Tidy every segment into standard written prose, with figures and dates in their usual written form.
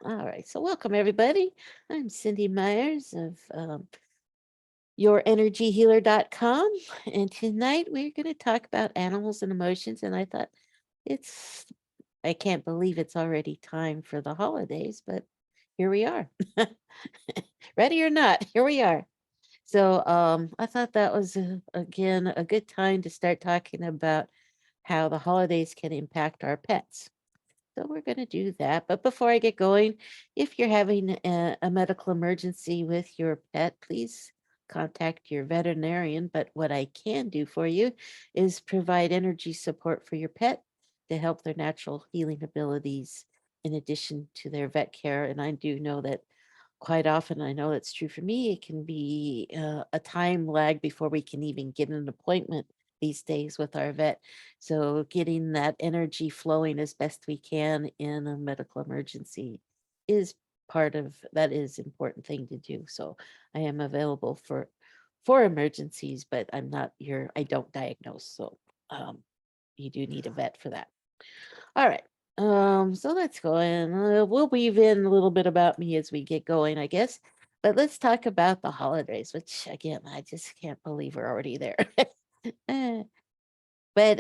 All right. So, welcome everybody. I'm Cindy Myers of yourenergyhealer.com. And tonight we're going to talk about animals and emotions. And I thought it's, I can't believe it's already time for the holidays, but here we are. Ready or not, here we are. So, I thought that was, again, a good time to start talking about how the holidays can impact our pets. So we're going to do that. But before I get going, if you're having a medical emergency with your pet, please contact your veterinarian. But what I can do for you is provide energy support for your pet to help their natural healing abilities in addition to their vet care. And I do know that quite often, I know that's true for me, it can be a time lag before we can even get an appointment these days with our vet. So getting that energy flowing as best we can in a medical emergency is part of that is important thing to do. So I am available for emergencies, but I don't diagnose. So um you do need a vet for that. All right. So let's go in. We'll weave in a little bit about me as we get going, I guess. But let's talk about the holidays, which again, I just can't believe we're already there. Eh, but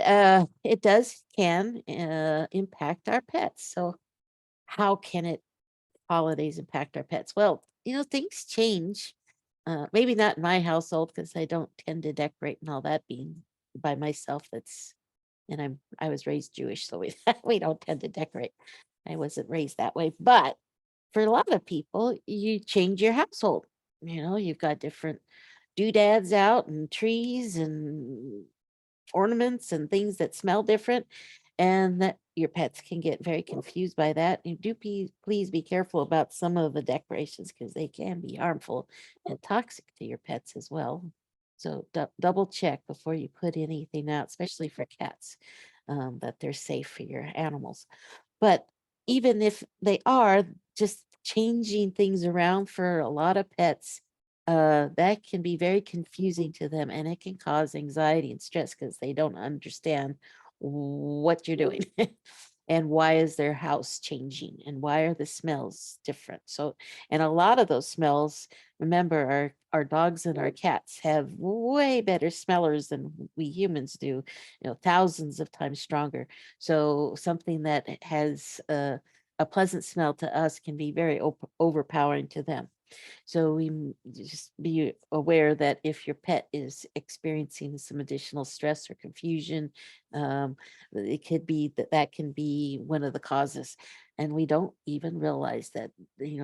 it does can impact our pets. So how can it holidays impact our pets? Well, things change. Maybe not in my household because I don't tend to decorate and all that being by myself. I was raised Jewish, so we we don't tend to decorate. I wasn't raised that way, but for a lot of people, you change your household. You've got different doodads out and trees and ornaments and things that smell different, and that your pets can get very confused by that. You do please be careful about some of the decorations because they can be harmful and toxic to your pets as well. So double check before you put anything out, especially for cats, that they're safe for your animals. But even if they are, just changing things around for a lot of pets, that can be very confusing to them and it can cause anxiety and stress because they don't understand what you're doing. And why is their house changing and why are the smells different? So, and a lot of those smells, remember, our dogs and our cats have way better smellers than we humans do, thousands of times stronger. So something that has a pleasant smell to us can be very overpowering to them. So just be aware that if your pet is experiencing some additional stress or confusion, um, it could be that can be one of the causes. And we don't even realize that,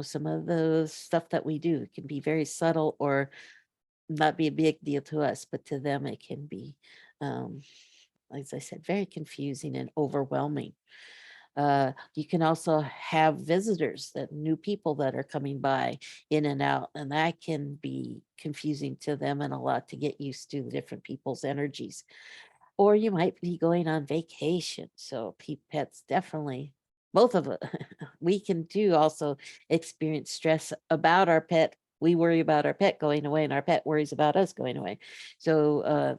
some of the stuff that we do can be very subtle or not be a big deal to us, but to them it can be, um, as I said, very confusing and overwhelming. You can also have visitors, that new people that are coming by in and out, and that can be confusing to them and a lot to get used to the different people's energies. Or you might be going on vacation. So pets definitely, both of it, we can do also experience stress about our pet. We worry about our pet going away and our pet worries about us going away. So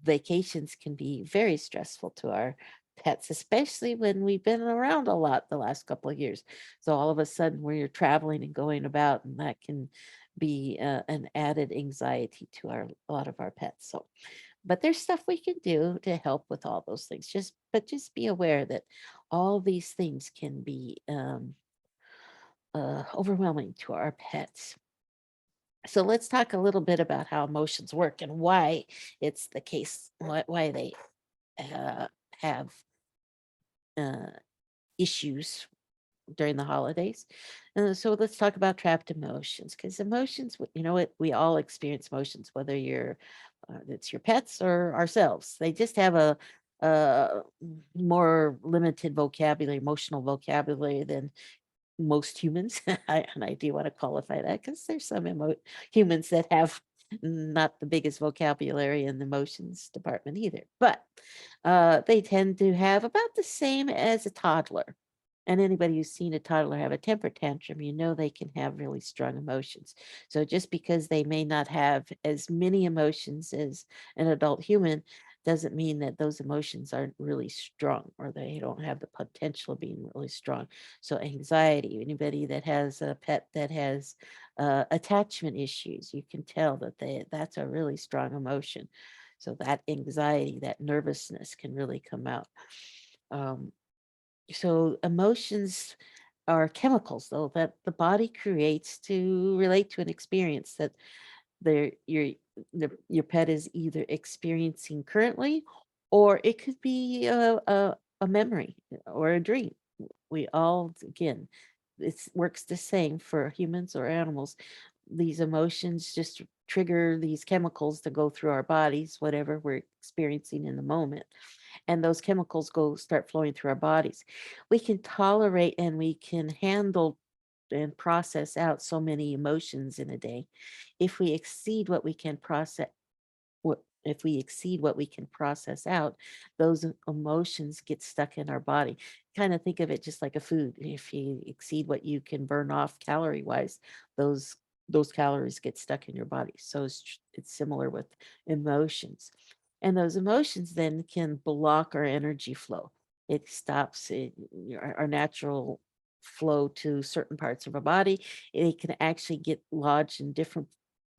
vacations can be very stressful to our pets, especially when we've been around a lot the last couple of years. So all of a sudden, where you're traveling and going about, and that can be an added anxiety to a lot of our pets. So, but there's stuff we can do to help with all those things. Just be aware that all these things can be overwhelming to our pets. So let's talk a little bit about how emotions work and why it's the case, why they uh, have uh, issues during the holidays. So let's talk about trapped emotions because emotions, you know what, we all experience emotions, whether it's your pets or ourselves. They just have a more limited vocabulary, emotional vocabulary than most humans. And I do want to qualify that because there's some humans that have not the biggest vocabulary in the emotions department either, but they tend to have about the same as a toddler. And anybody who's seen a toddler have a temper tantrum, they can have really strong emotions. So just because they may not have as many emotions as an adult human doesn't mean that those emotions aren't really strong or they don't have the potential of being really strong. So anxiety, anybody that has a pet that has attachment issues, you can tell that that's a really strong emotion. So that anxiety, that nervousness can really come out. Um, so emotions are chemicals, though, that the body creates to relate to an experience that their your pet is either experiencing currently, or it could be a memory or a dream. We all, again, it works the same for humans or animals. These emotions just trigger these chemicals to go through our bodies, whatever we're experiencing in the moment, and those chemicals go start flowing through our bodies. We can tolerate and we can handle and process out so many emotions in a day. If we exceed what we can process, what if we exceed what we can process out, those emotions get stuck in our body. Kind of think of it just like a food. If you exceed what you can burn off calorie wise, those those calories get stuck in your body. So it's similar with emotions. And those emotions then can block our energy flow. It stops our natural flow to certain parts of our body. It can actually get lodged in different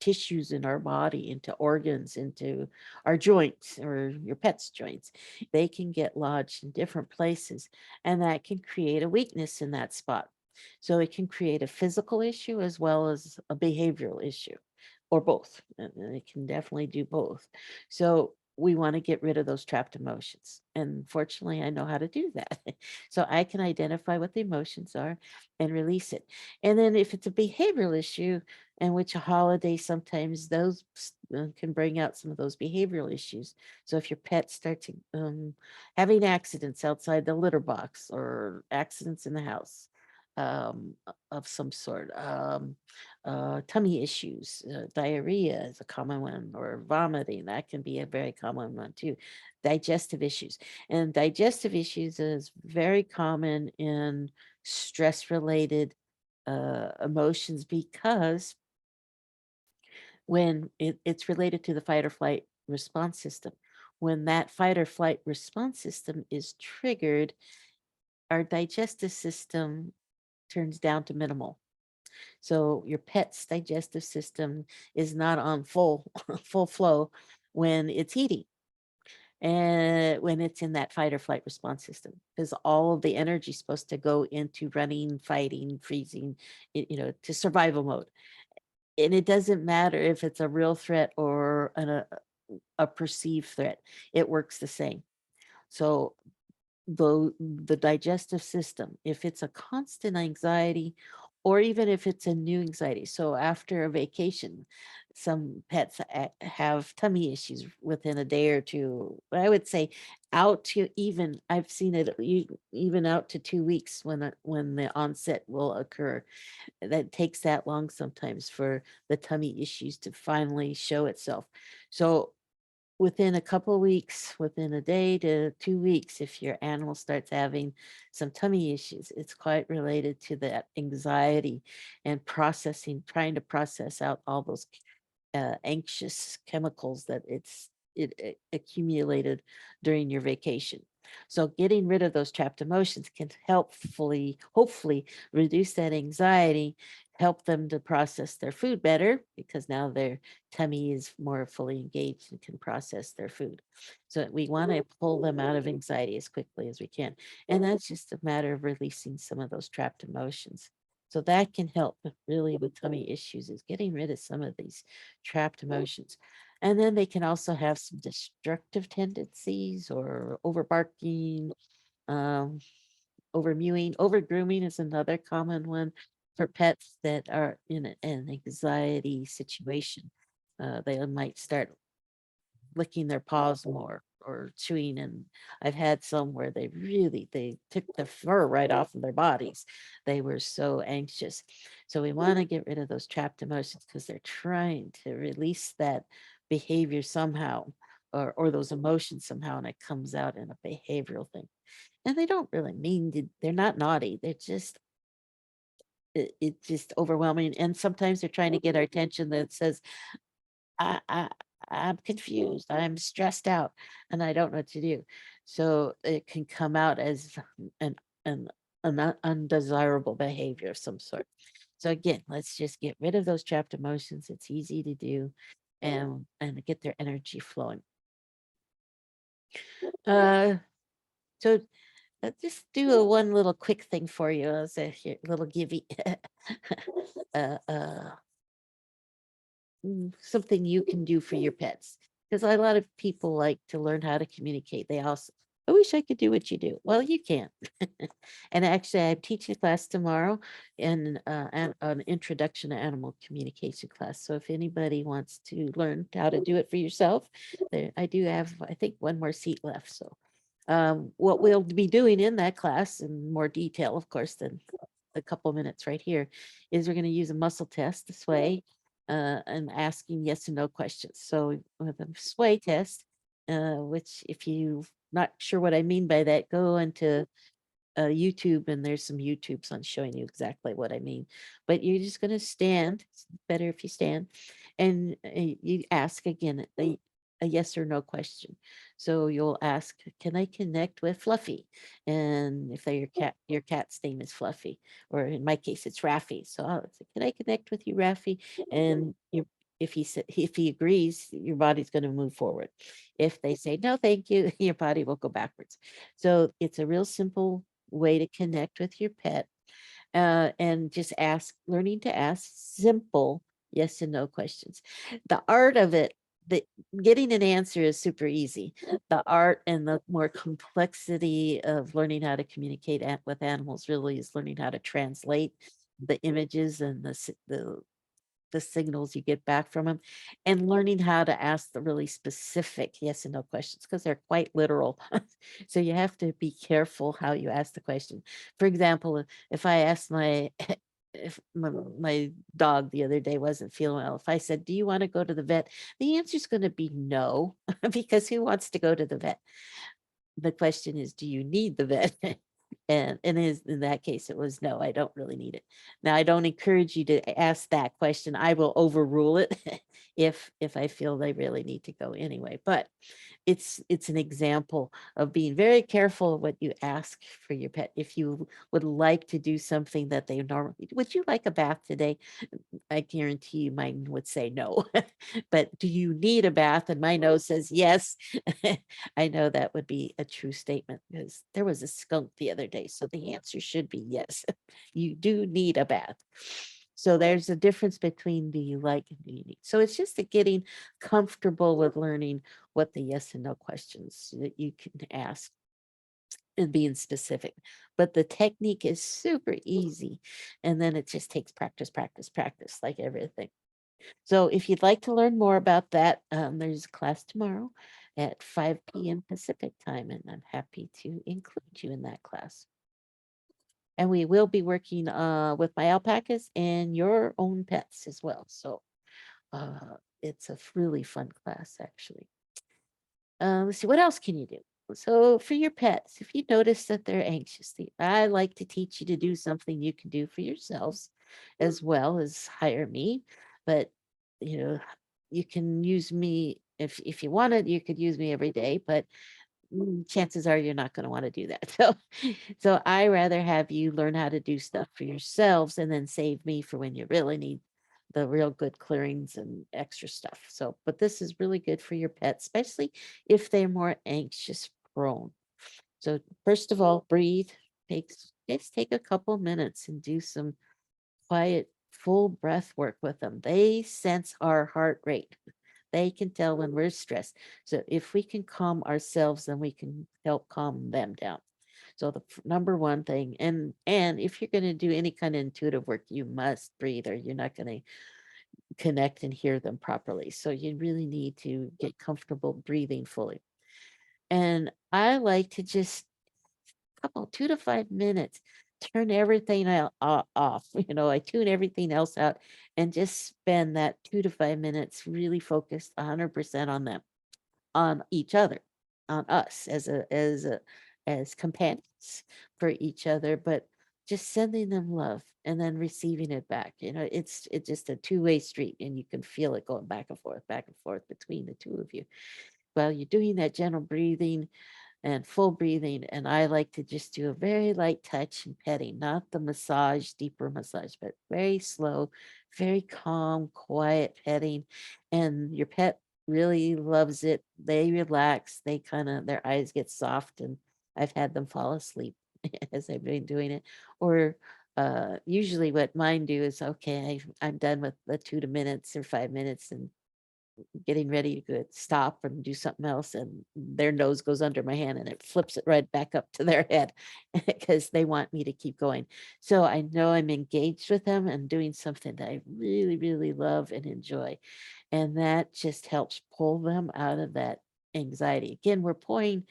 tissues in our body, into organs, into our joints or your pet's joints. They can get lodged in different places, and that can create a weakness in that spot. So it can create a physical issue as well as a behavioral issue, or both. And it can definitely do both. So we want to get rid of those trapped emotions. And fortunately, I know how to do that. So I can identify what the emotions are and release it. And then if it's a behavioral issue, and which a holiday sometimes those can bring out some of those behavioral issues. So if your pet starts having accidents outside the litter box or accidents in the house of some sort, tummy issues, diarrhea is a common one, or vomiting, that can be a very common one too. Digestive issues. And digestive issues is very common in stress related emotions, because when it's related to the fight or flight response system. When that fight or flight response system is triggered, our digestive system turns down to minimal. So your pet's digestive system is not on full full flow when it's eating, and when it's in that fight or flight response system, because all of the energy is supposed to go into running, fighting, freezing, to survival mode. And it doesn't matter if it's a real threat or a perceived threat, it works the same. So the digestive system, if it's a constant anxiety, or even if it's a new anxiety. So after a vacation, some pets have tummy issues within a day or two. I would say out to, even I've seen it even out to 2 weeks when the onset will occur. That takes that long sometimes for the tummy issues to finally show itself. So within a couple of weeks, within a day to 2 weeks, if your animal starts having some tummy issues, it's quite related to that anxiety and processing, trying to process out all those anxious chemicals that it accumulated during your vacation. So getting rid of those trapped emotions can hopefully reduce that anxiety, help them to process their food better, because now their tummy is more fully engaged and can process their food. So we want to pull them out of anxiety as quickly as we can. And that's just a matter of releasing some of those trapped emotions. So that can help really with tummy issues, is getting rid of some of these trapped emotions. And then they can also have some destructive tendencies, or overbarking, um, over mewing. Over grooming is another common one for pets that are in an anxiety situation. They might start licking their paws more or chewing, and I've had some where they took the fur right off of their bodies. They were so anxious. So we want to get rid of those trapped emotions, because they're trying to release that behavior somehow, or those emotions somehow, and it comes out in a behavioral thing. And they don't really mean to, they're not naughty. They're just it's just overwhelming. And sometimes they're trying to get our attention, that says, I I'm confused, I'm stressed out, and I don't know what to do. So it can come out as an an undesirable behavior of some sort. So again, let's just get rid of those trapped emotions. It's easy to do, and get their energy flowing. Uh, so just do a one little quick thing for you as a little givey. uh, uh, something you can do for your pets. Because a lot of people like to learn how to communicate. They also, I wish I could do what you do. Well, you can't. And actually, I'm teaching a class tomorrow in an introduction to animal communication class. So if anybody wants to learn how to do it for yourself, there, I do have, I think, one more seat left. So what we'll be doing in that class in more detail, of course, than a couple minutes right here, is we're going to use a muscle test, the sway, and asking yes and no questions. So with a sway test, which if you not sure what I mean by that, go into YouTube, and there's some YouTubes on showing you exactly what I mean. But you're just going to stand. It's better if you stand, and you ask again a yes or no question. So you'll ask, "Can I connect with Fluffy?" And if they're your cat's name is Fluffy, or in my case, it's Raffy. So I'll say, "Can I connect with you, Raffy?" And you. If he agrees, your body's going to move forward. If they say no, thank you, your body will go backwards. So it's a real simple way to connect with your pet, and just learning to ask simple yes and no questions. The art of it, the getting an answer is super easy. The art and the more complexity of learning how to communicate with animals really is learning how to translate the images and the signals you get back from them, and learning how to ask the really specific yes and no questions because they're quite literal. So you have to be careful how you ask the question. For example, if I asked my if my dog the other day wasn't feeling well, if I said, "Do you want to go to the vet?" The answer is going to be no, because who wants to go to the vet? The question is, do you need the vet? And in that case, it was no, I don't really need it. Now, I don't encourage you to ask that question. I will overrule it if I feel they really need to go anyway. But it's an example of being very careful of what you ask for your pet. If you would like to do something that they normally, would you like a bath today? I guarantee you mine would say no. But do you need a bath? And my no says yes. I know that would be a true statement because there was a skunk the other day. So the answer should be yes. You do need a bath. So there's a difference between do you like and do you need. So it's just a getting comfortable with learning what the yes and no questions that you can ask and being specific. But the technique is super easy. And then it just takes practice, practice, practice, like everything. So if you'd like to learn more about that, there's a class tomorrow at 5 p.m. Pacific time, and I'm happy to include you in that class. And we will be working with my alpacas and your own pets as well. So it's a really fun class, actually. Let's see, what else can you do? So for your pets, if you notice that they're anxious, I like to teach you to do something you can do for yourselves as well as hire me. But you know, you can use me if you wanted, you could use me every day, but chances are you're not going to want to do that. So I rather have you learn how to do stuff for yourselves and then save me for when you really need the real good clearings and extra stuff. So, but this is really good for your pet, especially if they're more anxious prone. So first of all, breathe. Just take a couple minutes and do some quiet, full breath work with them. They sense our heart rate. They can tell when we're stressed. So if we can calm ourselves, then we can help calm them down. So the number one thing, and if you're going to do any kind of intuitive work, you must breathe, or you're not going to connect and hear them properly. So you really need to get comfortable breathing fully. And I like to just couple 2 to 5 minutes, turn everything off. I tune everything else out and just spend that 2 to 5 minutes really focused 100% on them, on each other, on us as companions for each other, but just sending them love and then receiving it back. It's just a two-way street, and you can feel it going back and forth between the two of you. While you're doing that gentle breathing and full breathing, and I like to just do a very light touch and petting, not the massage, deeper massage, but very slow, very calm, quiet petting. And your pet really loves it. They relax, they kind of, their eyes get soft, and I've had them fall asleep as I've been doing it. Or usually what mine do is, okay, I'm done with the 2 minutes or 5 minutes, and getting ready to stop and do something else, and their nose goes under my hand and it flips it right back up to their head because they want me to keep going. So I know I'm engaged with them and doing something that I really, really love and enjoy. And that just helps pull them out of that anxiety. Again, we're pouring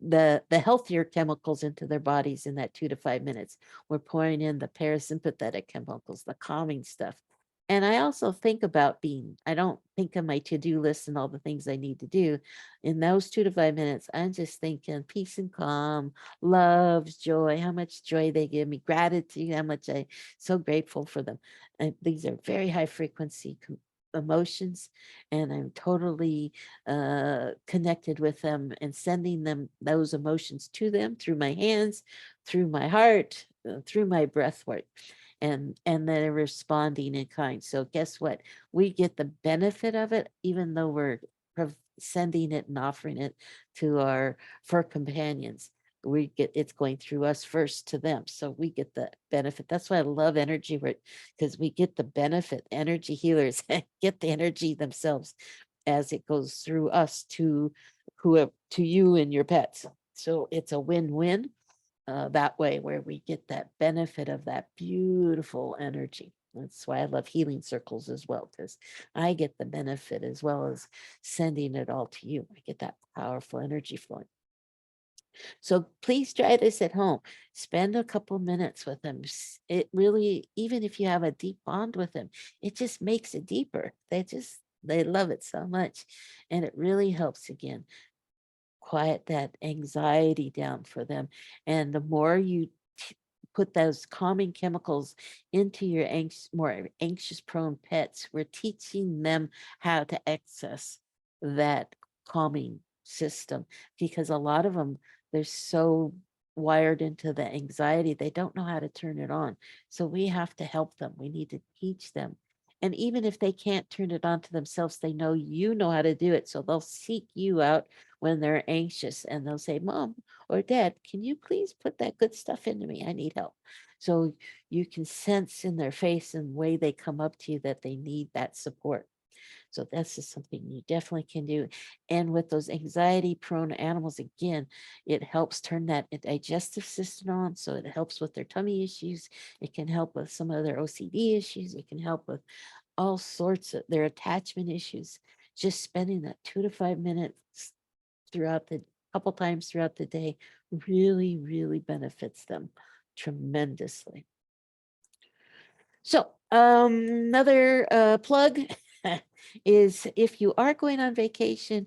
the healthier chemicals into their bodies in that 2 to 5 minutes. We're pouring in the parasympathetic chemicals, the calming stuff. And I also think about I don't think of my to-do list and all the things I need to do. In those 2 to 5 minutes, I'm just thinking peace and calm, love, joy, how much joy they give me, gratitude, how much I so grateful for them. And these are very high frequency emotions, and I'm totally connected with them and sending them those emotions to them through my hands, through my heart, through my breath work. And they're responding in kind. So guess what? We get the benefit of it, even though we're sending it and offering it to our fur companions. We get it's going through us first to them, so we get the benefit. That's why I love energy work, because we get the benefit. Energy healers get the energy themselves as it goes through us to whoever, to you and your pets. So it's a win-win that way, where we get that benefit of that beautiful energy. That's why I love healing circles as well, because I get the benefit as well as sending it all to you. I get that powerful energy flowing. So please try this at home. Spend a couple minutes with them. It really, even if you have a deep bond with them, it just makes it deeper. They love it so much. And it really helps again quiet that anxiety down for them. And the more you put those calming chemicals into your more anxious prone pets, we're teaching them how to access that calming system, because a lot of them, they're so wired into the anxiety, they don't know how to turn it on. So we have to help them. We need to teach them. And even if they can't turn it on to themselves, they know you know how to do it. So they'll seek you out when they're anxious, and they'll say, Mom or Dad, can you please put that good stuff into me? I need help. So you can sense in their face and way they come up to you that they need that support. So that's just something you definitely can do. And with those anxiety prone animals, again, it helps turn that digestive system on. So it helps with their tummy issues. It can help with some of their OCD issues. It can help with all sorts of their attachment issues. Just spending that 2 to 5 minutes throughout the couple times throughout the day really, really benefits them tremendously. So, another plug is, if you are going on vacation,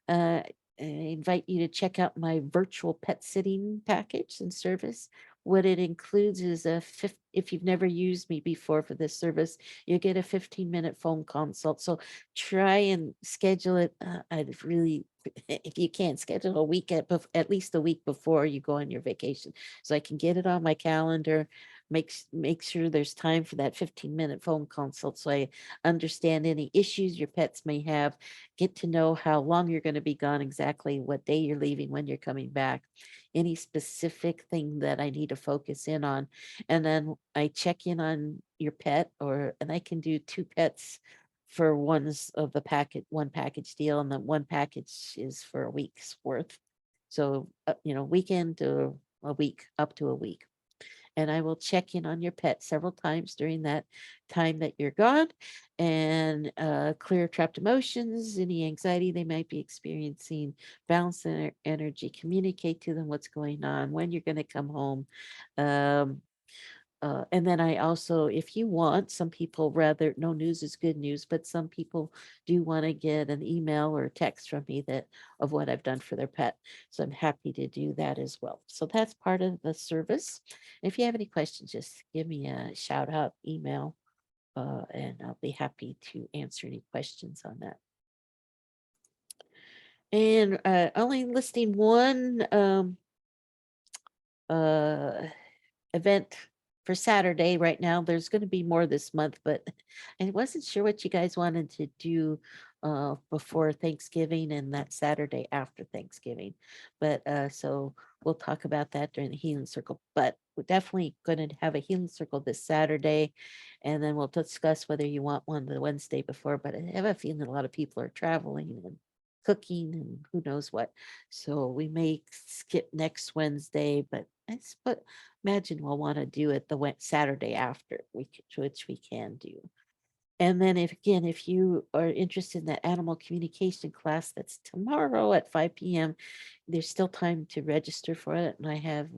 I invite you to check out my virtual pet sitting package and service. What it includes is if you've never used me before for this service, you get a 15-minute phone consult. So try and schedule it. I'd really, if you can't, schedule a week at least a week before you go on your vacation, so I can get it on my calendar, make sure there's time for that 15-minute phone consult, so I understand any issues your pets may have, get to know how long you're going to be gone, exactly what day you're leaving, when you're coming back, any specific thing that I need to focus in on. And then I check in on your pet, and I can do two pets for one package deal, and then one package is for a week's worth. So, weekend to a week, up to a week, and I will check in on your pet several times during that time that you're gone, and clear trapped emotions, any anxiety they might be experiencing, balance their energy, communicate to them what's going on, when you're going to come home. Um, And then I also, if you want, some people rather no news is good news, but some people do want to get an email or text from me that of what I've done for their pet. So I'm happy to do that as well. So that's part of the service. If you have any questions, just give me a shout out, email, and I'll be happy to answer any questions on that. And only listing one uh event for Saturday right now. There's going to be more this month, but I wasn't sure what you guys wanted to do before Thanksgiving and that Saturday after Thanksgiving. But so we'll talk about that during the healing circle. But we're definitely going to have a healing circle this Saturday, and then we'll discuss whether you want one the Wednesday before. But I have a feeling a lot of people are traveling and cooking and who knows what. So we may skip next Wednesday, but imagine we'll want to do it the Saturday after, which we can do. And then if you are interested in that animal communication class, that's tomorrow at 5 p.m. There's still time to register for it. And I have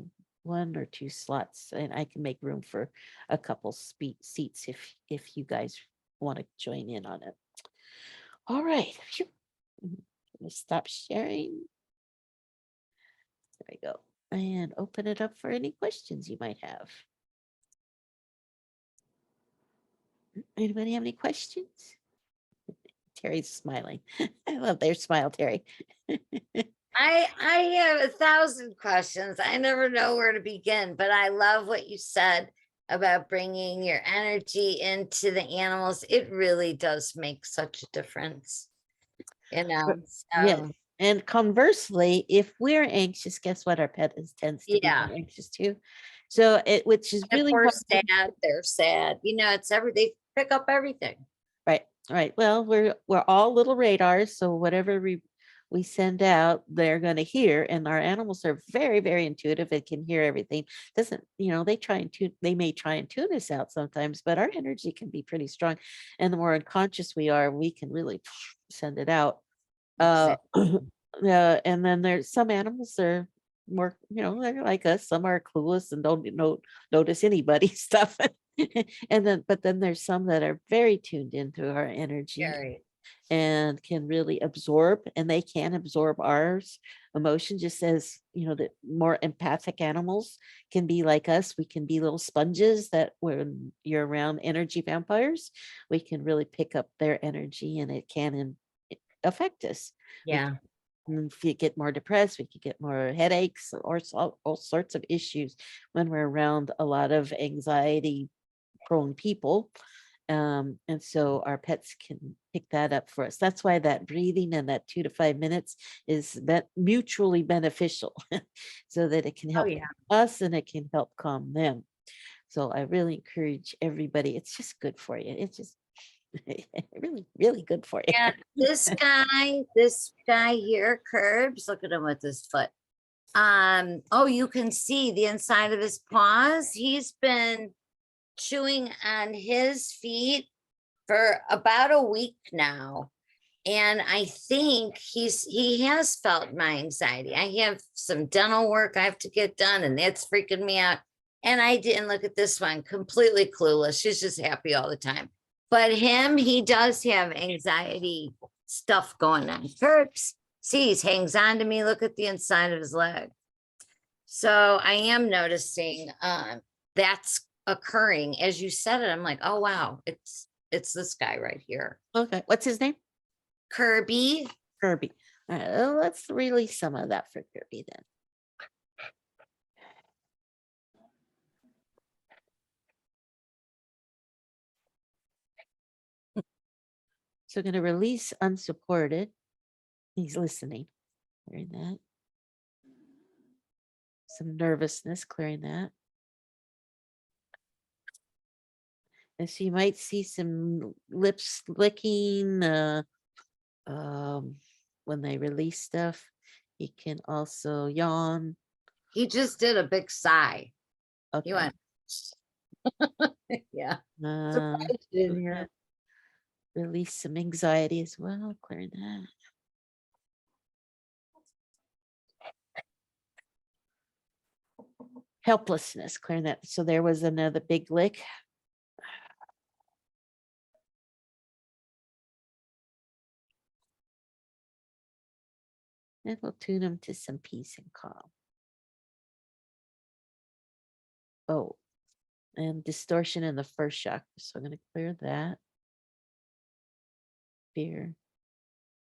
1 or 2 slots and I can make room for a couple seats if you guys want to join in on it. All right. Phew. Let me stop sharing. There we go. And open it up for any questions you might have. Anybody have any questions? Terry's smiling. I love their smile, Terry. I have 1,000 questions. I never know where to begin, but I love what you said about bringing your energy into the animals. It really does make such a difference, you know. Yes. So And conversely, if we're anxious, guess what? Our pet tends to be yeah, more anxious too. So which is if really we're hard. sad, they're sad. You know, they pick up everything. Right, right. Well, we're all little radars, so whatever we send out, they're going to hear. And our animals are very, very intuitive and can hear everything. Doesn't, they may try and tune us out sometimes, but our energy can be pretty strong. And the more unconscious we are, we can really send it out. Uh, Exactly. and then there's some animals are more, they're like us. Some are clueless and don't notice anybody's stuff. But then there's some that are very tuned into our energy Very. and can really absorb, and they can absorb ours emotion, just as that more empathic animals can be like us. We can be little sponges that when you're around energy vampires, we can really pick up their energy and it can affect us. We Yeah. if you get more depressed, we could get more headaches or all sorts of issues when we're around a lot of anxiety prone people. And so our pets can pick that up for us. That's why that breathing and that 2 to 5 minutes is mutually beneficial so that it can Oh help yeah. us and it can help calm them. So I really encourage everybody. It's just good for you. It's just really, really good for you. And this guy here, Curbs, look at him with his foot. Oh, you can see the inside of his paws. He's been chewing on his feet for about a week now. And I think he has felt my anxiety. I have some dental work I have to get done, and that's freaking me out. And I didn't look at this one, completely clueless. She's just happy all the time. But he does have anxiety stuff going on. Perps, see, he hangs on to me. Look at the inside of his leg. So I am noticing that's occurring as you said it. I'm like, oh wow, it's this guy right here. Okay. What's his name? Kirby. Kirby. All right, let's release some of that for Kirby then. So going to release unsupported. He's listening. Clearing that. Some nervousness, clearing that. And so you might see some lips licking when they release stuff. He can also yawn. He just did a big sigh. He Okay. went, yeah. Uh, Surprised you didn't hear it. release some anxiety as well, clearing that. helplessness, clearing that. So there was another big lick. And we'll tune him to some peace and calm. Oh, and distortion in the first chakra. So I'm going to clear that. Fear,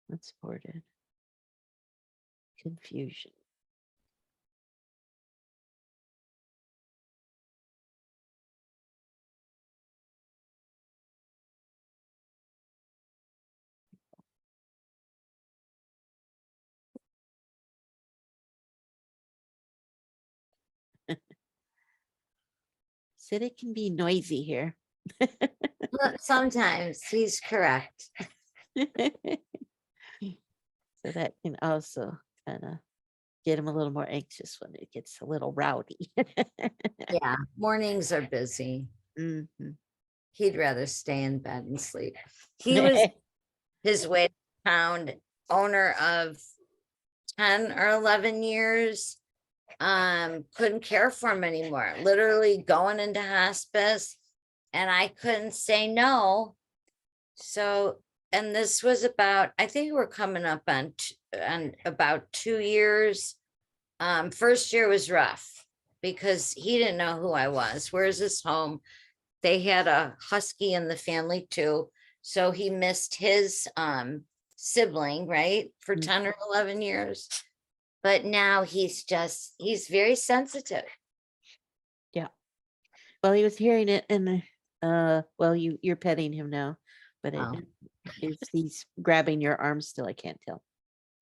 unsupported, confusion. Said it can be noisy here. Sometimes he's correct. So that can also kind of get him a little more anxious when it gets a little rowdy. Yeah, mornings are busy. Mhm. He'd rather stay in bed and sleep. He was his way to town, owner of 10 or 11 years. Couldn't care for him anymore, literally going into hospice, and I couldn't say no. So, and this was about, I think we're coming up on about 2 years. First year was rough because he didn't know who I was. Where's his home? They had a husky in the family too. So he missed his sibling, right? For Mm. 10 or 11 years. But now he's very sensitive. Yeah. Well, he was hearing it and well, you're petting him now, but Oh. if he's grabbing your arm still, I can't tell.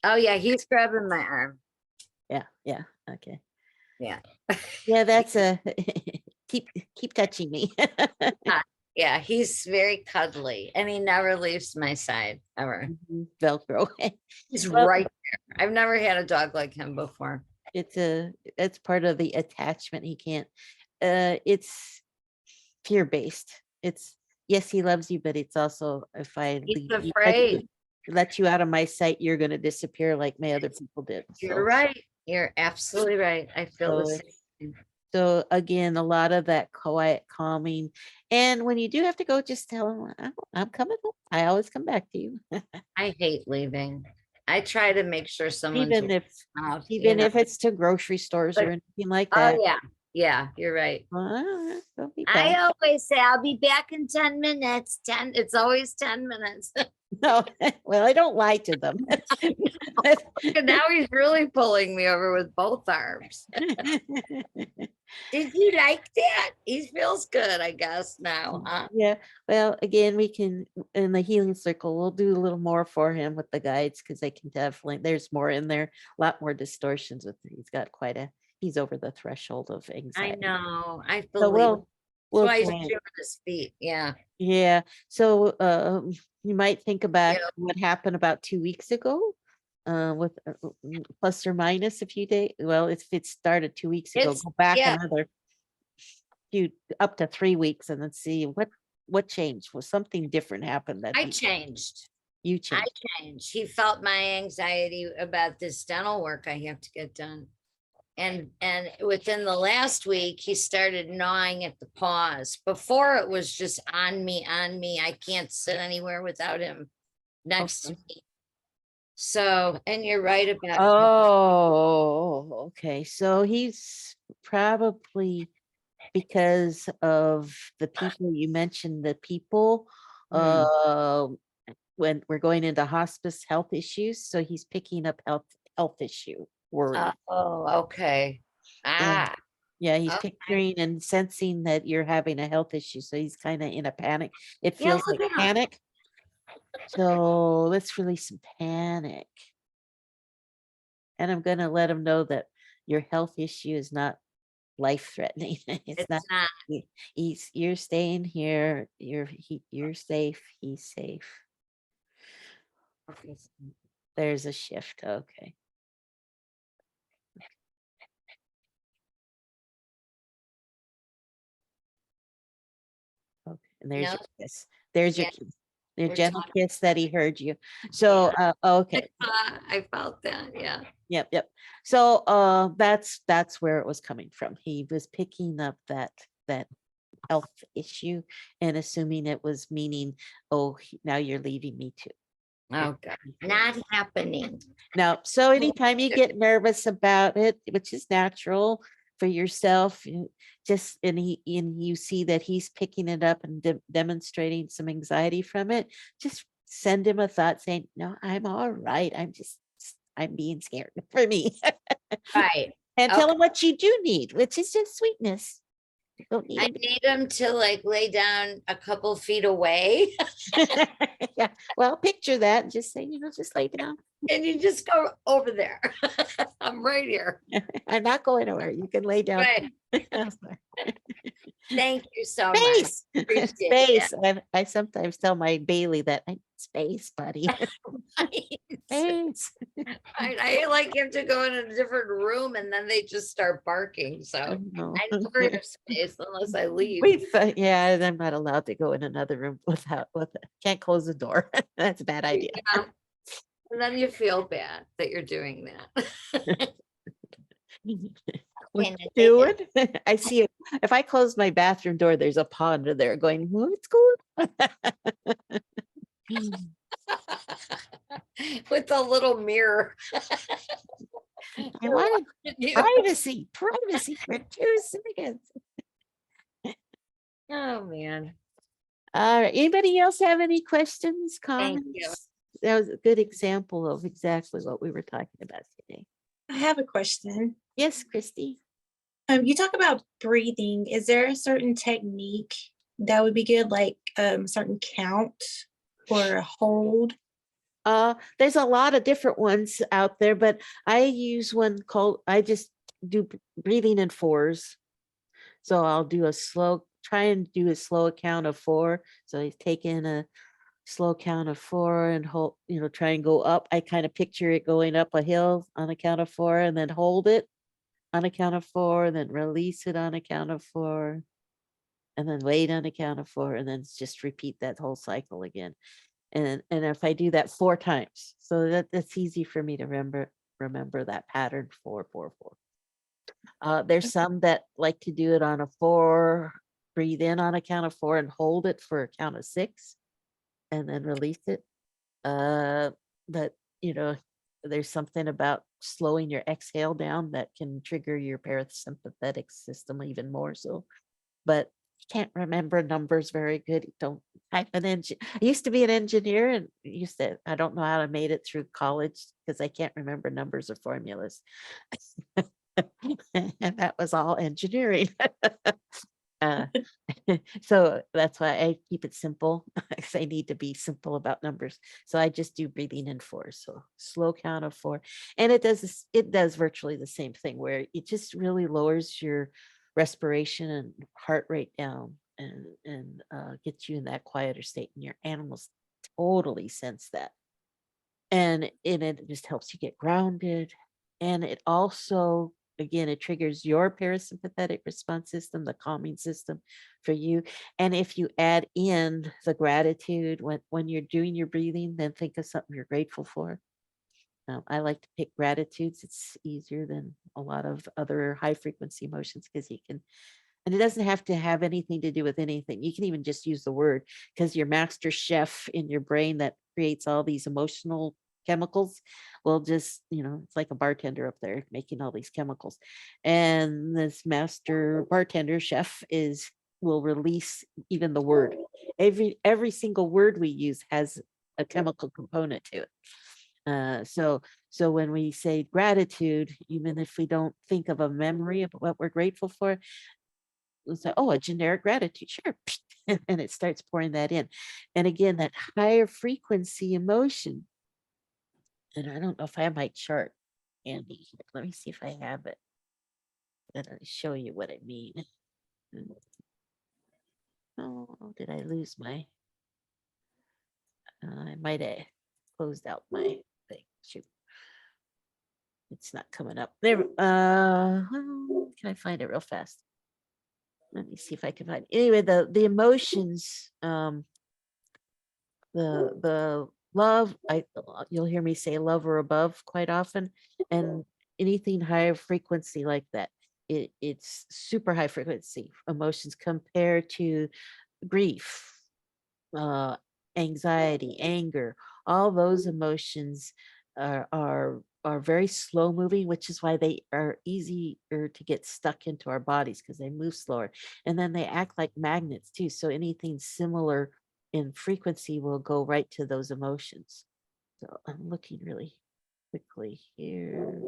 Oh yeah, he's grabbing my arm. Yeah, okay. Yeah. Yeah, that's a keep touching me. Yeah, he's very cuddly and he never leaves my side ever. Velcro. He's Well, right there. I've never had a dog like him before. it's part of the attachment. He can't it's fear-based. It's yes, he loves you, but it's also if I He's leave you, afraid. let you out of my sight, you're gonna disappear like my other people did. You're right. You're absolutely right. I feel the So same. So again, a lot of that quiet calming. And when you do have to go, just tell them, I'm coming home. I always come back to you. I hate leaving. I try to make sure someone's even if out, even if it's to grocery stores But- or anything like Oh that. yeah. Yeah, you're right. Well, they'll be I back. always say I'll be back in 10 minutes. It's always 10 minutes. No, well, I don't lie to them. And now he's really pulling me over with both arms. Did you like that? He feels good, I guess, now, huh? Yeah. Well, again, we can in the healing circle, we'll do a little more for him with the guides because they can definitely there's more in there, a lot more distortions with he's got quite a he's over the threshold of I anxiety. know. I So believe it. we'll That's why he's try. chewing his feet. Yeah. Yeah. So you might think about Yeah. what happened about 2 weeks ago, with plus or minus a few days. Well, if it started 2 weeks ago, It's go back yeah. another few up to 3 weeks and then see what changed. Was something different happened that I changed. you I changed? changed. He felt my anxiety about this dental work I have to get done. And within the last week, he started gnawing at the paws. Before it was just on me. I can't sit anywhere without him next to Okay. me. So, and you're right about Oh, okay. So he's probably because of the people you mentioned, the people, Hmm. uh, when we're going into hospice health issues, so he's picking up health issue worry. Oh, okay. And Ah, yeah, he's okay. picturing and sensing that you're having a health issue, so he's kind of in a panic. It Yeah, feels look like at him. panic. So let's release some panic. And I'm gonna let him know that your health issue is not life threatening. It's not. It's not. You're staying here. You're safe. He's safe. Okay. There's a shift. Okay. Okay. And there's No, your kiss. There's your yeah. kiss. Your We're gentle talking. kiss that he heard you. So, okay. I felt that, yeah. Yep, yep. So, that's where it was coming from. He was picking up that health issue and assuming it was meaning, oh, now you're leaving me too. Oh, God, not happening. Now, so anytime you get nervous about it, which is natural for yourself, just and you see that he's picking it up and demonstrating some anxiety from it, just send him a thought saying, "No, I'm all right. I'm being scared for me," Right. and Okay. tell him what you do need, which is just sweetness. You don't need I need him to like lay down a couple feet away yeah. Well, picture that and just say, just lay down. and you just go over there. I'm right here. I'm not going anywhere. You can lay down. Right. Thank you so much. Space. Appreciate Space. I sometimes tell my Bailey that I space, buddy. Right. Space. Right. I like him to go in a different room and then they just start barking. So No. I never have space unless I leave. Yeah, and I'm not allowed to go in another room can't close the door. That's a bad idea. Yeah. And then you feel bad that you're doing that. What And I you think doing? I see it. If I close my bathroom door, there's a paw under there going, what's going on? with a little mirror. I wanted You- privacy for 2 seconds. Oh, man. All right. Anybody else have any questions, Thank you. comments? That was a good example of exactly what we were talking about today. I have a question. Yes, Christy. You talk about breathing. Is there a certain technique that would be good, like certain count or a hold? There's a lot of different ones out there, but I use one called, I just do breathing in fours. So I'll try and do a slow count of 4. So I take in a slow count of 4 and hold, try and go up. I kind of picture it going up a hill on a count of 4 and then hold it on a count of 4, and then release it on a count of 4, and then wait on a count of 4, and then just repeat that whole cycle again. And if I do that 4 times, so that's easy for me to remember that pattern 4 4 4. There's some that like to do it on a 4, breathe in on a count of 4 and hold it for a count of 6, and then release it. But there's something about slowing your exhale down that can trigger your parasympathetic system even more so. But you can't remember numbers very good. Don't I'm I used to be an engineer and I don't know how I made it through college because I can't remember numbers or formulas. And that was all engineering. Uh, so that's why I keep it simple. 'Cause I need to be simple about numbers. So I just do breathing in 4. So slow count of 4. And it does virtually the same thing where it just really lowers your respiration and heart rate down and gets you in that quieter state. And your animals totally sense that. And it just helps you get grounded. And it also, again, it triggers your parasympathetic response system, the calming system for you. And if you add in the gratitude when you're doing your breathing, then think of something you're grateful for. I like to pick gratitudes. It's easier than a lot of other high frequency emotions because and it doesn't have to have anything to do with anything. You can even just use the word because your master chef in your brain that creates all these emotional chemicals will just, it's like a bartender up there making all these chemicals. And this master bartender chef will release even the word. Every single word we use has a chemical component to it. So when we say gratitude, even if we don't think of a memory of what we're grateful for, we'll say, oh, a generic gratitude, sure. And it starts pouring that in. And again, that higher frequency emotion. And I don't know if I have my chart, Andy. Let me see if I have it. Then I'll show you what I mean. Oh, did I lose my? I might have closed out my thing. Shoot. It's not coming up. There. Can I find it real fast? Let me see if I can find. Anyway, the emotions. the love, you'll hear me say love or above quite often, and anything higher frequency like that, it's super high frequency emotions compared to grief, uh, anxiety, anger, all those emotions are very slow moving, which is why they are easier to get stuck into our bodies because they move slower. And then they act like magnets too. So anything similar in frequency will go right to those emotions. So I'm looking really quickly here.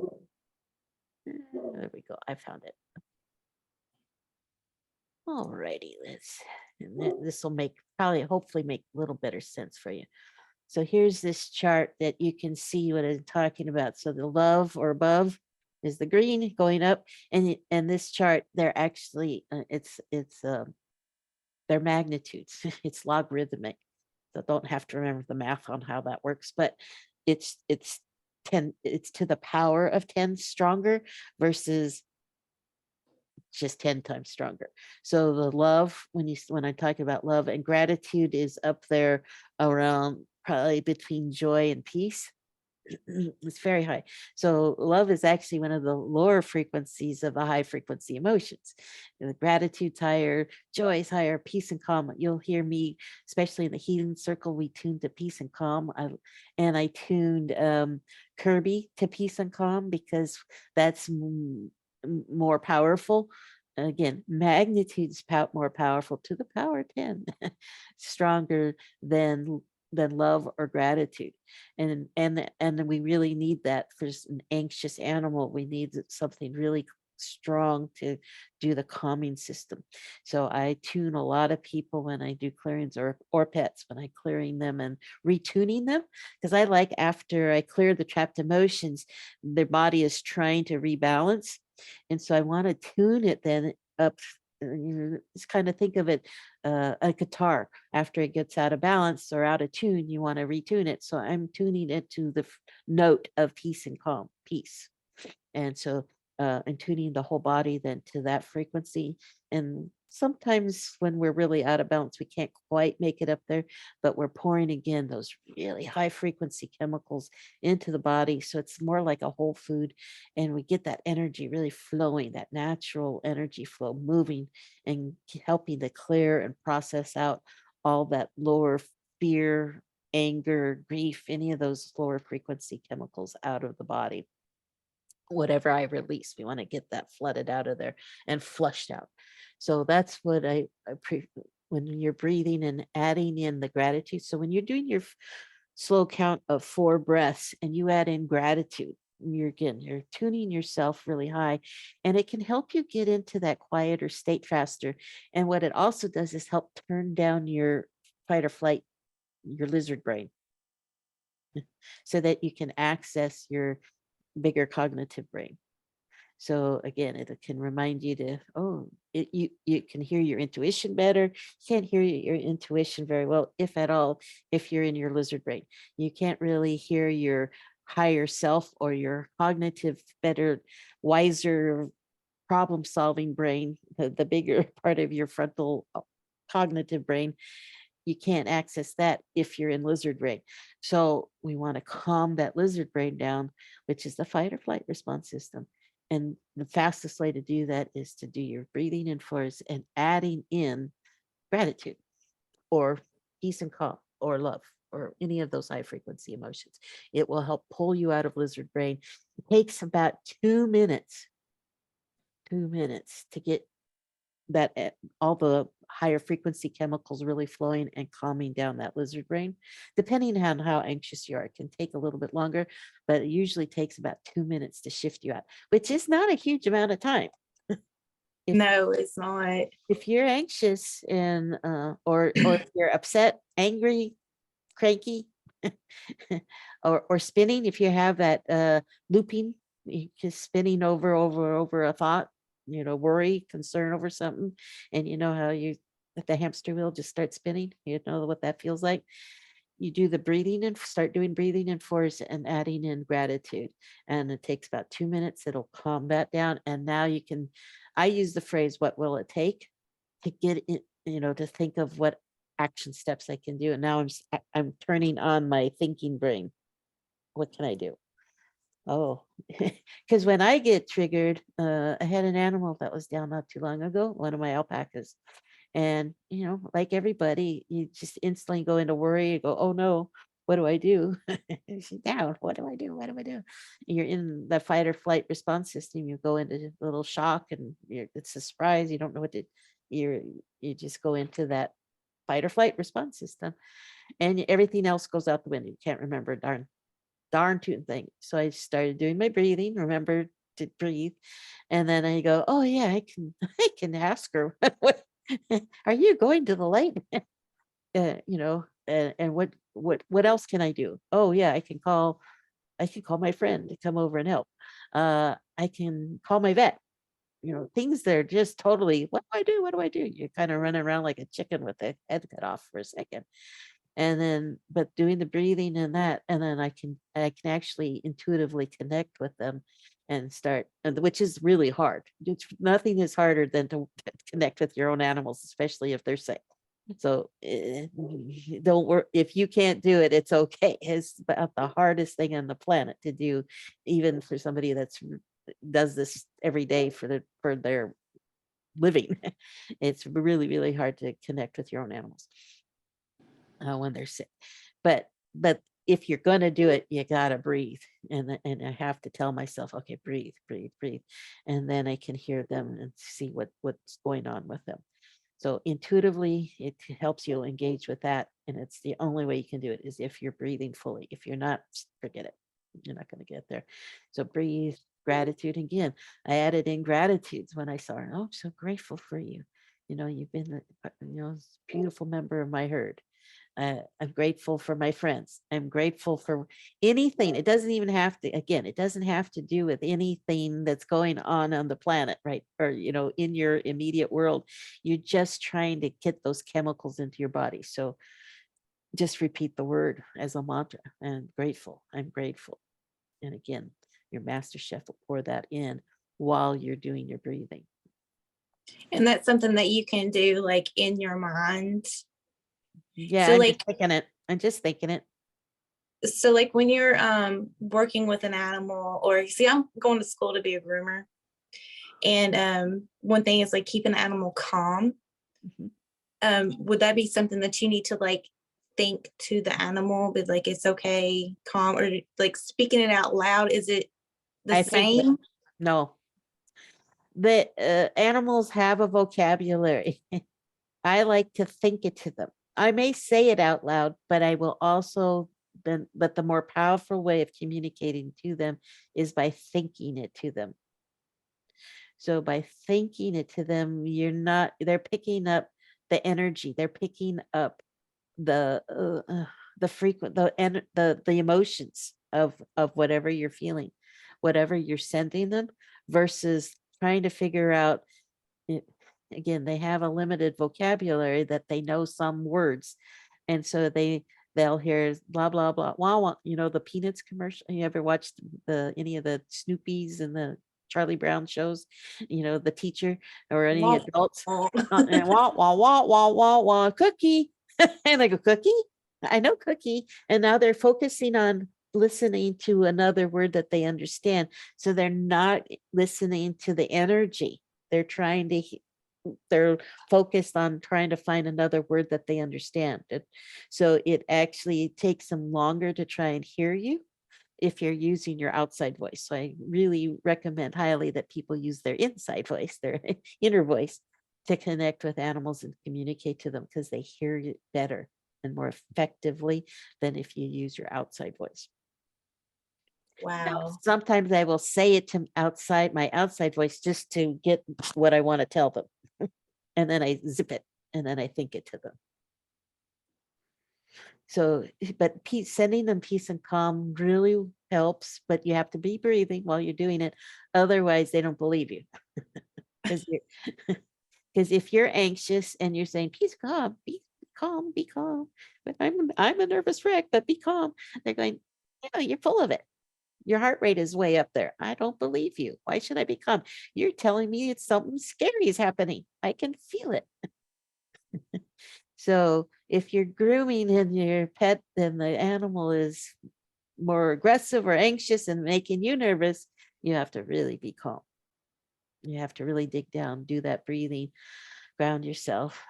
There we go. I found it. Alrighty, this will make probably hopefully make a little better sense for you. So here's this chart that you can see what I'm talking about. So the love or above is the green going up, and this chart they're actually they're magnitudes. It's logarithmic. So don't have to remember the math on how that works, but it's 10, it's to the power of 10 stronger versus just 10 times stronger. So the love, when I talk about love and gratitude is up there around probably between joy and peace. It's very high. So love is actually one of the lower frequencies of the high frequency emotions. The gratitude's higher, joy is higher, peace and calm. You'll hear me, especially in the healing circle, we tuned to peace and calm. I tuned Kirby to peace and calm because that's more powerful. Again, magnitude's more powerful to the power 10, stronger than love or gratitude. And we really need that for an anxious animal. We need something really strong to do the calming system. So I tune a lot of people when I do clearings, or pets when I clearing them and retuning them, because I like after I clear the trapped emotions, their body is trying to rebalance. And so I want to tune it then up. Just kind of think of it a guitar. After it gets out of balance or out of tune, you want to retune it. So I'm tuning it to the note of peace and calm, peace. And so and tuning the whole body then to that frequency. And sometimes when we're really out of balance, we can't quite make it up there, but we're pouring again those really high frequency chemicals into the body. So it's more like a whole food. And we get that energy really flowing, that natural energy flow moving and helping to clear and process out all that lower fear, anger, grief, any of those lower frequency chemicals out of the body. Whatever I release, we want to get that flooded out of there and flushed out. So that's what when you're breathing and adding in the gratitude. So when you're doing your slow count of 4 breaths and you add in gratitude, you're tuning yourself really high, and it can help you get into that quieter state faster. And what it also does is help turn down your fight or flight, your lizard brain, so that you can access your bigger cognitive brain. So again, it can remind you to, you can hear your intuition better. You can't hear your intuition very well, if at all, if you're in your lizard brain. You can't really hear your higher self or your cognitive, better, wiser, problem solving brain, the bigger part of your frontal cognitive brain. You can't access that if you're in lizard brain. So we want to calm that lizard brain down, which is the fight or flight response system. And the fastest way to do that is to do your breathing in force and adding in gratitude or peace and calm or love or any of those high frequency emotions. It will help pull you out of lizard brain. It takes about 2 minutes, 2 minutes to get that all the higher frequency chemicals really flowing and calming down that lizard brain. Depending on how anxious you are, it can take a little bit longer, but it usually takes about 2 minutes to shift you out, which is not a huge amount of time. If, No, it's not. if you're anxious and or if you're upset, angry, cranky, or spinning, if you have that looping, just spinning over a thought, worry, concern over something, and you know how you at the hamster wheel just start spinning, you know what that feels like. You do the breathing and start doing breathing in force and adding in gratitude, and it takes about 2 minutes. It'll calm that down, and now you can, I use the phrase, what will it take, to get it, to think of what action steps I can do. And now I'm turning on my thinking brain. What can I do? Oh, because when I get triggered, I had an animal that was down not too long ago, one of my alpacas. And, like everybody, you just instantly go into worry. You go, oh no, what do I do? She's down. What do I do? What do I do? You're in the fight or flight response system. You go into a little shock and it's a surprise. You don't know what to, you just go into that fight or flight response system and everything else goes out the window. You can't remember darn tootin' thing. So I started doing my breathing, remember to breathe. And then I go, oh yeah, I can ask her, what, are you going to the light? And what else can I do? Oh yeah, I can call my friend to come over and help. I can call my vet. Things that are just totally, what do I do? What do I do? You're kind of running around like a chicken with the head cut off for a second. And then, but doing the breathing and that, and then I can actually intuitively connect with them and start, which is really hard. Nothing is harder than to connect with your own animals, especially if they're sick. So don't worry if you can't do it. It's okay. It's about the hardest thing on the planet to do, even for somebody does this every day for their living. It's really, really hard to connect with your own animals when they're sick. But if you're going to do it, you got to breathe. And I have to tell myself, okay, breathe, breathe, breathe. And then I can hear them and see what's going on with them. So intuitively, it helps you engage with that. And it's the only way you can do it is if you're breathing fully. If you're not, forget it. You're not going to get there. So breathe, gratitude. Again, I added in gratitudes when I saw her. Oh, I'm so grateful for you. You've been a beautiful member of my herd. I'm grateful for my friends. I'm grateful for anything. It doesn't even have to, again, it doesn't have to do with anything that's going on the planet, right? Or, in your immediate world. You're just trying to get those chemicals into your body. So just repeat the word as a mantra. I'm grateful. I'm grateful. And again, your master chef will pour that in while you're doing your breathing. And that's something that you can do like in your mind. Yeah, So I'm like just thinking it. I'm just thinking it. so like when you're working with an animal, or see, I'm going to school to be a groomer. And one thing is like keep an animal calm. Mhm. Would that be something that you need to like think to the animal, but like it's okay, calm, or like speaking it out loud? Is it the I think same? no. The animals have a vocabulary. I like to think it to them. I may say it out loud, but I will also then, but the more powerful way of communicating to them is by thinking it to them. So by thinking it to them, they're picking up the energy, they're picking up the frequent, the emotions of whatever you're feeling, whatever you're sending them versus trying to figure out it. Again, they have a limited vocabulary that they know some words. And so they'll hear blah, blah, blah, wow, wow, the Peanuts commercial. You ever watched any of the Snoopies and the Charlie Brown shows, the teacher or any Wah, adults, wah. and wah, wah, wah, wah, wah, wah, cookie. And I go, cookie? I know cookie. And now they're focusing on listening to another word that they understand. So they're not listening to the energy. They're trying to they're focused on trying to find another word that they understand. So it actually takes them longer to try and hear you if you're using your outside voice. So I really recommend highly that people use their inside voice, their inner voice, to connect with animals and communicate to them because they hear you better and more effectively than if you use your outside voice. Now, Wow. sometimes I will say it to my outside voice just to get what I want to tell them. And then I zip it and then I think it to them. So, but sending them peace and calm really helps, but you have to be breathing while you're doing it. Otherwise, they don't believe you. Because if you're anxious and you're saying peace, calm, be calm, be calm. But I'm a nervous wreck, but be calm. They're going, you're full of it. Your heart rate is way up there. I don't believe you. Why should I be calm? You're telling me it's something scary is happening. I can feel it. So if you're grooming and your pet, then the animal is more aggressive or anxious and making you nervous, you have to really be calm. You have to really dig down, do that breathing, ground yourself.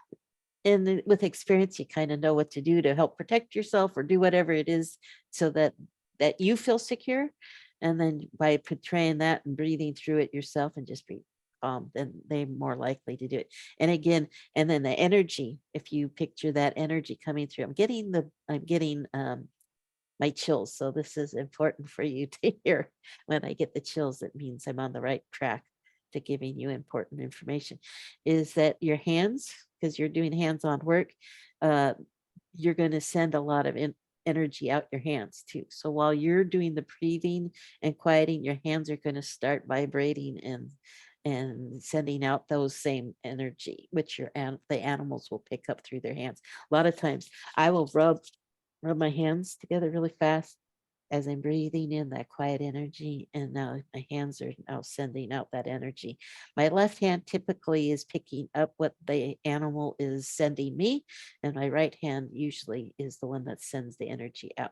And then with experience, you kind of know what to do to help protect yourself or do whatever it is so that you feel secure. And then by portraying that and breathing through it yourself and just be calm, then they're more likely to do it. And again, and then the energy, if you picture that energy coming through, I'm getting my chills. So this is important for you to hear. When I get the chills, it means I'm on the right track to giving you important information. Is that your hands, because you're doing hands-on work, uh, you're going to send a lot of energy out your hands too. So while you're doing the breathing and quieting, your hands are going to start vibrating and sending out those same energy, which the animals will pick up through their hands. A lot of times I will rub my hands together really fast as I'm breathing in that quiet energy. And now my hands are now sending out that energy. My left hand typically is picking up what the animal is sending me, and my right hand usually is the one that sends the energy out.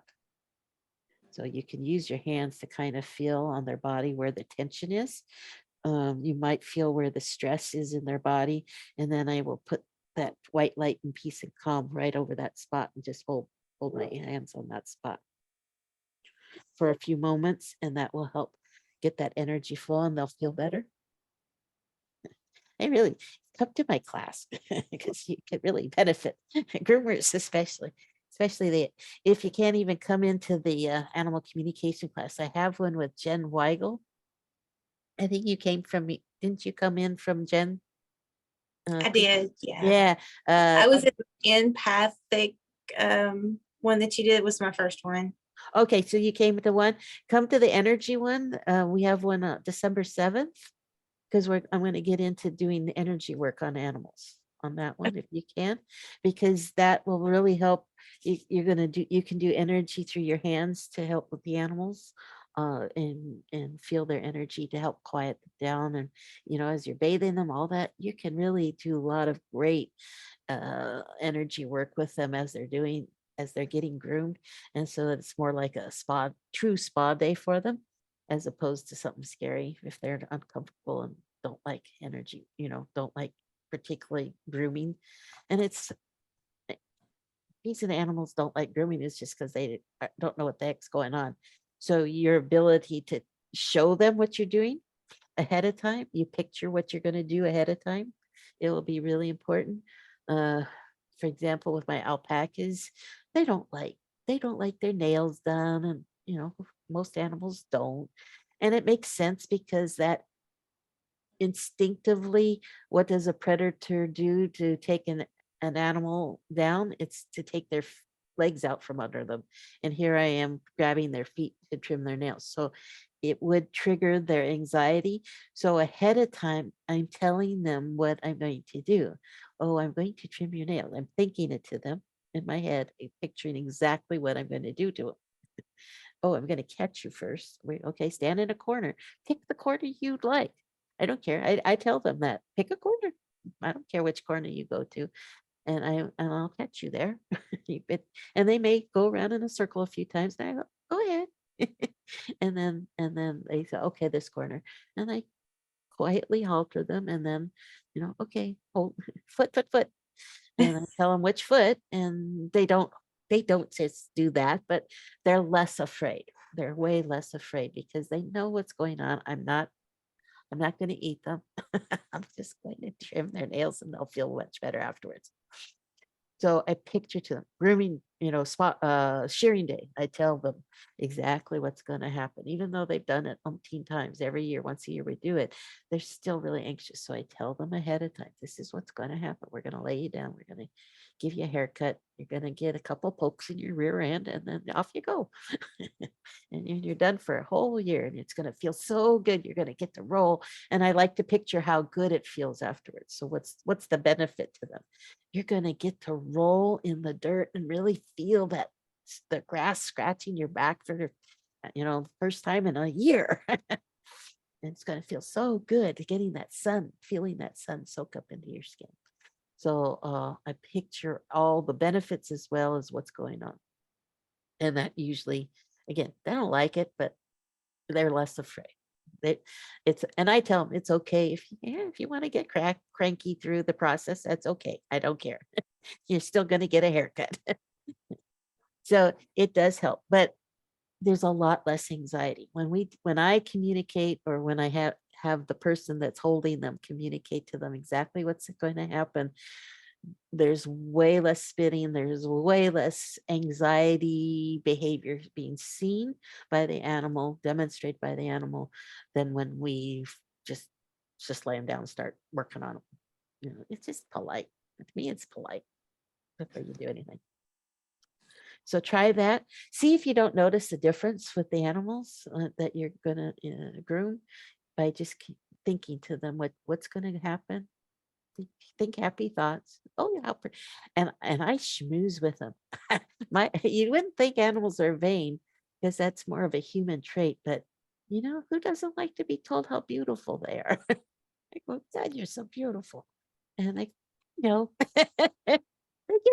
So you can use your hands to kind of feel on their body where the tension is. You might feel where the stress is in their body. And then I will put that white light and peace and calm right over that spot and just hold my hands on that spot for a few moments, and that will help get that energy flow and they'll feel better. They really come to my class because you could really benefit groomers, especially if you can't even come into the animal communication class. I have one with Jen Weigel. I think you came from me. Didn't you come in from Jen? I did, yeah. Yeah. I was in the empathic one that you did was my first one. Okay, so you came to one. Come to the energy one. We have one December 7th because I'm going to get into doing the energy work on animals on that one if you can, because that will really help. You can do energy through your hands to help with the animals, and feel their energy to help quiet them down. And as you're bathing them, all that, you can really do a lot of great energy work with them as they're getting groomed. And so it's more like a true spa day for them, as opposed to something scary if they're uncomfortable and don't like energy, don't like particularly grooming. And it's reason animals don't like grooming is just because they don't know what the heck's going on. So your ability to show them what you're doing ahead of time, you picture what you're going to do ahead of time, it will be really important. uh for example, with my alpacas, they don't like their nails done, and most animals don't. And it makes sense because that instinctively, what does a predator do to take an animal down? It's to take their legs out from under them. And here I am grabbing their feet to trim their nails. So it would trigger their anxiety. So ahead of time, I'm telling them what I'm going to do. Oh, I'm going to trim your nail. I'm thinking it to them in my head, picturing exactly what I'm going to do to them. Oh, I'm going to catch you first. Wait, okay, stand in a corner. Pick the corner you'd like. I don't care. I tell them that. Pick a corner. I don't care which corner you go to, and I'll catch you there. And they may go around in a circle a few times. And I go ahead. And then they say, okay, this corner. And I quietly halter them, and then, okay, hold foot. And I tell them which foot, and they don't just do that, but they're less afraid. They're way less afraid because they know what's going on. I'm not going to eat them. I'm just going to trim their nails and they'll feel much better afterwards. So I picture to them grooming, shearing day. I tell them exactly what's going to happen, even though they've done it umpteen times every year. Once a year we do it. They're still really anxious. So I tell them ahead of time, this is what's going to happen. We're going to lay you down. We're going to give you a haircut. You're going to get a couple pokes in your rear end, and then off you go. And you're done for a whole year, and it's going to feel so good. You're going to get to roll. And I like to picture how good it feels afterwards. So what's the benefit to them? You're going to get to roll in the dirt and really feel that the grass scratching your back for the first time in a year. And it's going to feel so good getting that sun, feeling that sun soak up into your skin. So I picture all the benefits as well as what's going on. And that usually, again, they don't like it, but they're less afraid. They, and I tell them it's okay if you want to get cranky through the process, that's okay. I don't care. You're still going to get a haircut. So it does help, but there's a lot less anxiety when I communicate, or when I have the person that's holding them communicate to them exactly what's going to happen. There's way less spitting, there's way less anxiety behavior being seen by the animal, demonstrated by the animal, than when we just lay them down and start working on them. It's just polite. To me, it's polite before you do anything. So try that. See if you don't notice the difference with the animals that you're gonna groom, by just thinking to them what's gonna happen. Think happy thoughts. Oh yeah, and I schmooze with them. You wouldn't think animals are vain, because that's more of a human trait, but who doesn't like to be told how beautiful they are? I go, "Dad, you're so beautiful," and they get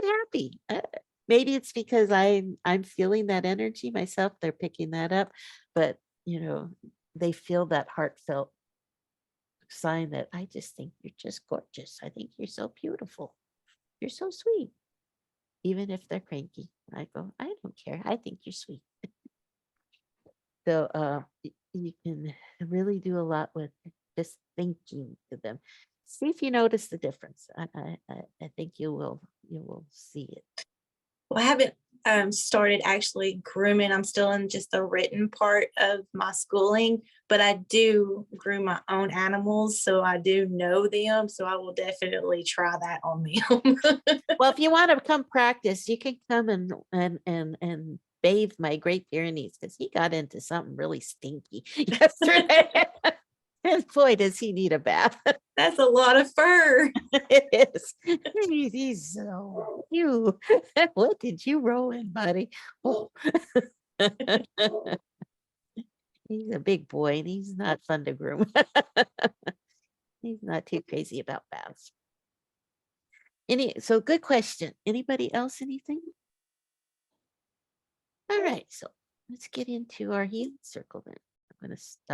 happy. Maybe it's because I'm feeling that energy myself. They're picking that up, but they feel that heartfelt sign that I just think you're just gorgeous. I think you're so beautiful. You're so sweet. Even if they're cranky, I go, I don't care. I think you're sweet. So you can really do a lot with just thinking to them. See if you notice the difference. I think you will see it. Well, I haven't started actually grooming. I'm still in just the written part of my schooling, but I do groom my own animals, so I do know them. So I will definitely try that on them. Well, if you want to come practice, you can come and bathe my Great Pyrenees, because he got into something really stinky yesterday. And boy, does he need a bath. That's a lot of fur. It is. He's so cute. What did you roll in, buddy? Oh. He's a big boy, and he's not fun to groom. He's not too crazy about baths. So good question. Anybody else, anything? All right, so let's get into our healing circle then. I'm going to stop.